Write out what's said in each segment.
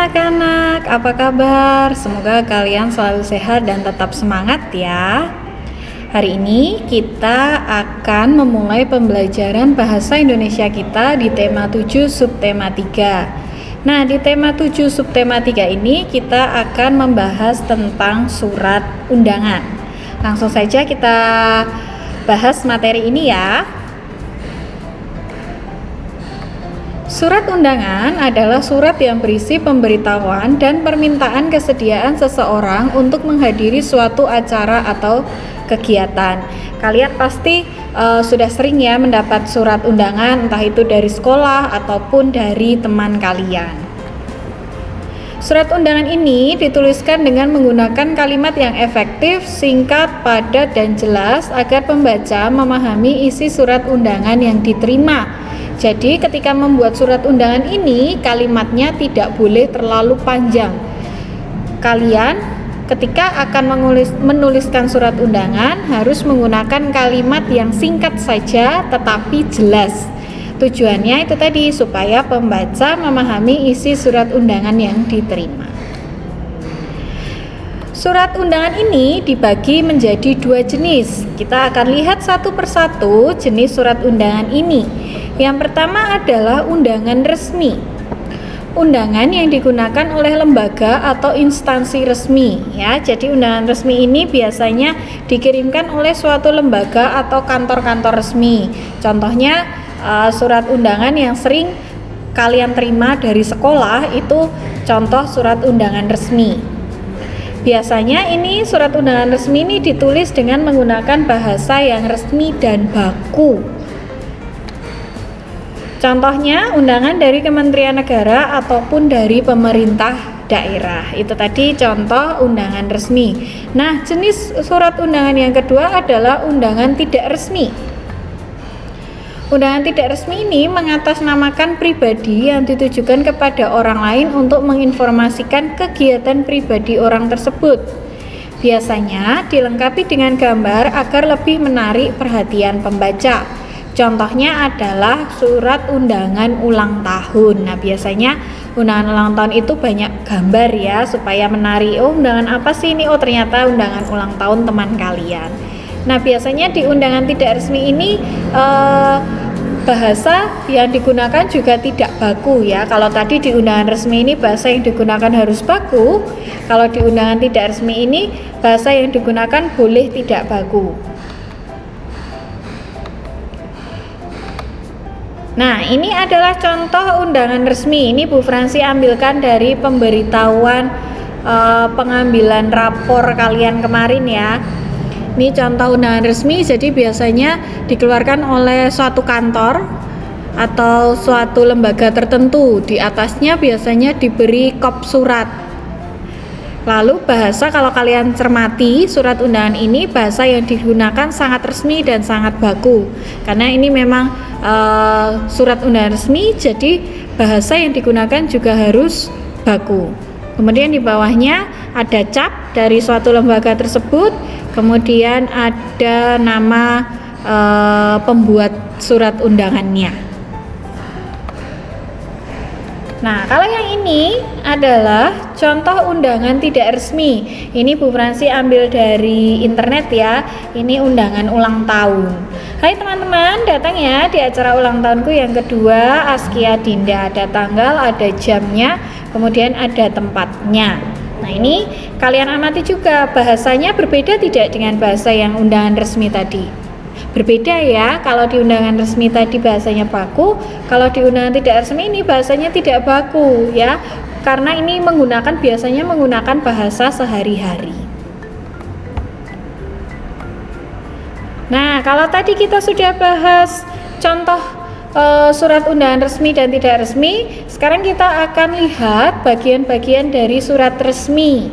anak-anak, apa kabar? Semoga kalian selalu sehat dan tetap semangat ya. Hari ini kita akan memulai pembelajaran bahasa Indonesia kita di tema 7 subtema 3. Nah, di tema 7 subtema 3 ini kita akan membahas tentang surat undangan. Langsung saja kita bahas materi ini ya. Surat undangan adalah surat yang berisi pemberitahuan dan permintaan kesediaan seseorang untuk menghadiri suatu acara atau kegiatan. Kalian pasti sudah sering ya mendapat surat undangan, entah itu dari sekolah ataupun dari teman kalian. Surat undangan ini dituliskan dengan menggunakan kalimat yang efektif, singkat, padat, dan jelas agar pembaca memahami isi surat undangan yang diterima. Jadi ketika membuat surat undangan ini, kalimatnya tidak boleh terlalu panjang. Kalian ketika akan menuliskan surat undangan harus menggunakan kalimat yang singkat saja tetapi jelas. Tujuannya itu tadi, supaya pembaca memahami isi surat undangan yang diterima. Surat undangan ini dibagi menjadi dua jenis. Kita akan lihat satu persatu jenis surat undangan ini. Yang pertama adalah undangan resmi. Undangan yang digunakan oleh lembaga atau instansi resmi ya. Jadi undangan resmi ini biasanya dikirimkan oleh suatu lembaga atau kantor-kantor resmi. Contohnya surat undangan yang sering kalian terima dari sekolah itu contoh surat undangan resmi. Biasanya ini surat undangan resmi ini ditulis dengan menggunakan bahasa yang resmi dan baku. Contohnya undangan dari Kementerian Negara ataupun dari pemerintah daerah. Itu tadi contoh undangan resmi. Nah, jenis surat undangan yang kedua adalah undangan tidak resmi. Undangan tidak resmi ini mengatasnamakan pribadi yang ditujukan kepada orang lain untuk menginformasikan kegiatan pribadi orang tersebut. Biasanya dilengkapi dengan gambar agar lebih menarik perhatian pembaca. Contohnya adalah surat undangan ulang tahun. Nah, biasanya undangan ulang tahun itu banyak gambar ya, supaya menarik. Oh, undangan apa sih ini? Oh, ternyata undangan ulang tahun teman kalian. Nah, biasanya di undangan tidak resmi ini bahasa yang digunakan juga tidak baku ya. Kalau tadi di undangan resmi ini bahasa yang digunakan harus baku, kalau di undangan tidak resmi ini bahasa yang digunakan boleh tidak baku. Nah, ini adalah contoh undangan resmi. Ini Bu Fransi ambilkan dari pemberitahuan pengambilan rapor kalian kemarin ya. Ini contoh undangan resmi, jadi biasanya dikeluarkan oleh suatu kantor atau suatu lembaga tertentu. Di atasnya biasanya diberi kop surat. Lalu bahasa, kalau kalian cermati surat undangan ini, bahasa yang digunakan sangat resmi dan sangat baku. Karena ini memang surat undangan resmi, jadi bahasa yang digunakan juga harus baku. Kemudian di bawahnya ada cap dari suatu lembaga tersebut, kemudian ada nama pembuat surat undangannya. Nah, kalau yang ini adalah contoh undangan tidak resmi. Ini Bu Fransi ambil dari internet ya. Ini undangan ulang tahun. Hai teman-teman, datang ya di acara ulang tahunku yang kedua, Askia Dinda. Ada tanggal, ada jamnya, kemudian ada tempatnya. Nah, ini kalian amati juga, bahasanya berbeda tidak dengan bahasa yang undangan resmi tadi. Berbeda ya, kalau di undangan resmi tadi bahasanya baku, kalau di undangan tidak resmi ini bahasanya tidak baku ya, karena ini biasanya menggunakan bahasa sehari-hari. Nah, kalau tadi kita sudah bahas contoh surat undangan resmi dan tidak resmi, sekarang kita akan lihat bagian-bagian dari surat resmi.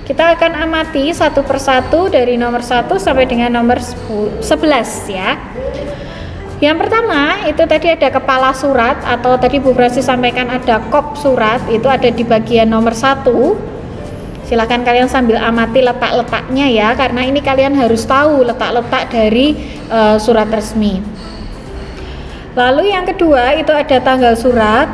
Kita akan amati satu persatu dari nomor 1 sampai dengan nomor 11 ya. Yang pertama itu tadi ada kepala surat, atau tadi Bu Fransi sampaikan ada kop surat, itu ada di bagian nomor 1. Silahkan kalian sambil amati letak-letaknya ya, karena ini kalian harus tahu letak-letak dari surat resmi. Lalu yang kedua itu ada tanggal surat.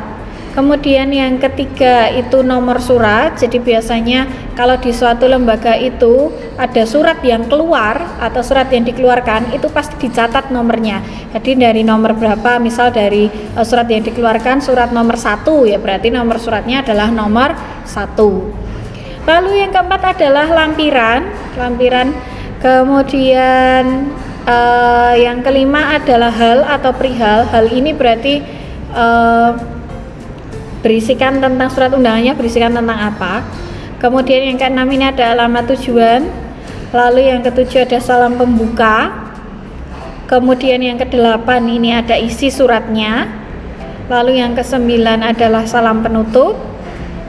Kemudian yang ketiga itu nomor surat. Jadi biasanya kalau di suatu lembaga itu ada surat yang keluar atau surat yang dikeluarkan, itu pasti dicatat nomornya. Jadi dari nomor berapa, misal dari surat yang dikeluarkan surat nomor 1, ya berarti nomor suratnya adalah nomor 1. Lalu yang keempat adalah lampiran. Kemudian yang kelima adalah hal atau perihal. Hal ini berarti berisikan tentang surat undangannya, berisikan tentang apa. Kemudian yang keenam ini ada alamat tujuan. Lalu yang ketujuh ada salam pembuka. Kemudian yang kedelapan ini ada isi suratnya. Lalu yang kesembilan adalah salam penutup.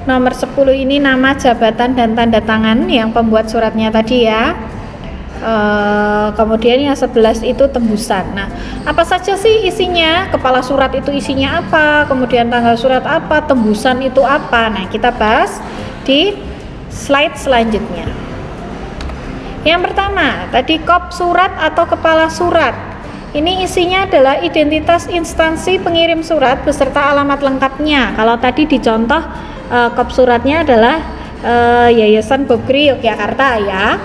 Nomor 10 ini nama, jabatan, dan tanda tangan yang pembuat suratnya tadi ya. Kemudian yang 11 itu tembusan. Nah, apa saja sih isinya? Kepala surat itu isinya apa? Kemudian tanggal surat apa? Tembusan itu apa? Nah, kita bahas di slide selanjutnya. Yang pertama, tadi kop surat atau kepala surat. Ini isinya adalah identitas instansi pengirim surat beserta alamat lengkapnya. Kalau tadi di contoh kop suratnya adalah Yayasan Bob Gri Yogyakarta ya.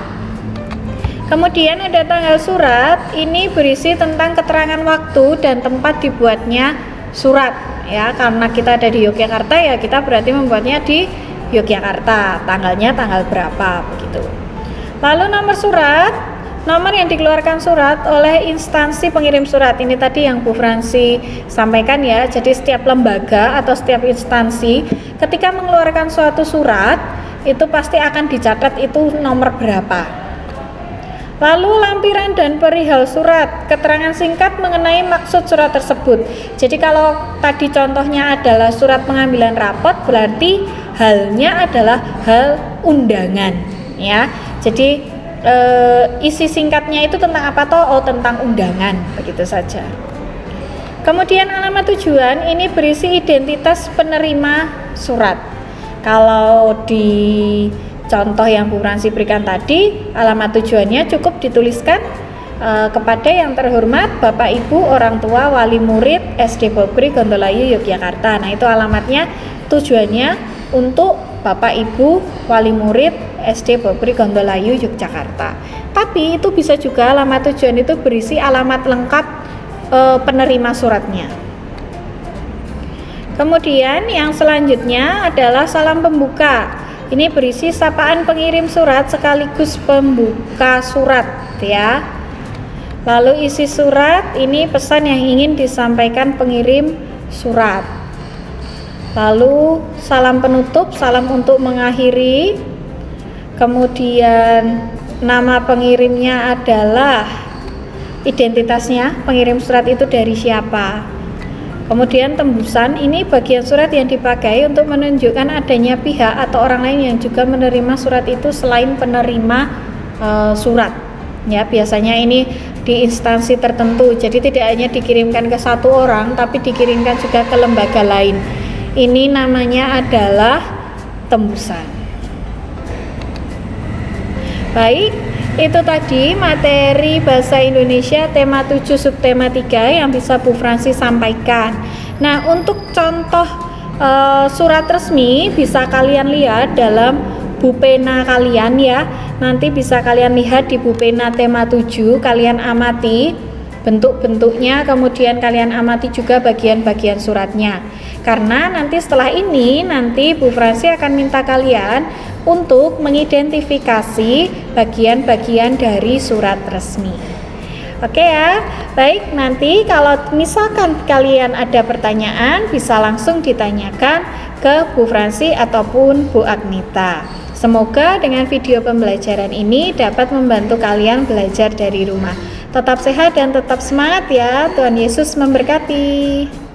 Kemudian ada tanggal surat, ini berisi tentang keterangan waktu dan tempat dibuatnya surat ya, karena kita ada di Yogyakarta ya kita berarti membuatnya di Yogyakarta, tanggalnya tanggal berapa begitu. Lalu nomor surat, nomor yang dikeluarkan surat oleh instansi pengirim surat. Ini tadi yang Bu Fransi sampaikan ya, jadi setiap lembaga atau setiap instansi ketika mengeluarkan suatu surat itu pasti akan dicatat itu nomor berapa. Lalu lampiran dan perihal surat, keterangan singkat mengenai maksud surat tersebut. Jadi kalau tadi contohnya adalah surat pengambilan rapot, berarti halnya adalah hal undangan ya. Jadi isi singkatnya itu tentang apa toh? Oh, tentang undangan, begitu saja. Kemudian alamat tujuan ini berisi identitas penerima surat. Kalau di contoh yang Bu Fransi berikan tadi, alamat tujuannya cukup dituliskan kepada yang terhormat Bapak Ibu orang tua wali murid SD Bob Gri Gondolayu Yogyakarta. Nah, itu alamatnya, tujuannya untuk Bapak Ibu wali murid SD Bob Gri Gondolayu Yogyakarta. Tapi itu bisa juga alamat tujuan itu berisi alamat lengkap penerima suratnya. Kemudian yang selanjutnya adalah salam pembuka. Ini berisi sapaan pengirim surat sekaligus pembuka surat ya. Lalu isi surat ini pesan yang ingin disampaikan pengirim surat. Lalu salam penutup, salam untuk mengakhiri. Kemudian nama pengirimnya adalah identitasnya, pengirim surat itu dari siapa. Kemudian tembusan, ini bagian surat yang dipakai untuk menunjukkan adanya pihak atau orang lain yang juga menerima surat itu selain penerima surat. Ya, biasanya ini di instansi tertentu. Jadi tidak hanya dikirimkan ke satu orang, tapi dikirimkan juga ke lembaga lain. Ini namanya adalah tembusan. Baik, itu tadi materi bahasa Indonesia tema 7 subtema 3 yang bisa Bu Fransi sampaikan. Nah, untuk contoh surat resmi bisa kalian lihat dalam Bupena kalian ya. Nanti bisa kalian lihat di Bupena tema 7, kalian amati bentuk-bentuknya, kemudian kalian amati juga bagian-bagian suratnya. Karena nanti setelah ini nanti Bu Fransi akan minta kalian untuk mengidentifikasi bagian-bagian dari surat resmi. Oke ya, baik, nanti kalau misalkan kalian ada pertanyaan bisa langsung ditanyakan ke Bu Fransi ataupun Bu Agnita. Semoga dengan video pembelajaran ini dapat membantu kalian belajar dari rumah. Tetap sehat dan tetap semangat ya, Tuhan Yesus memberkati.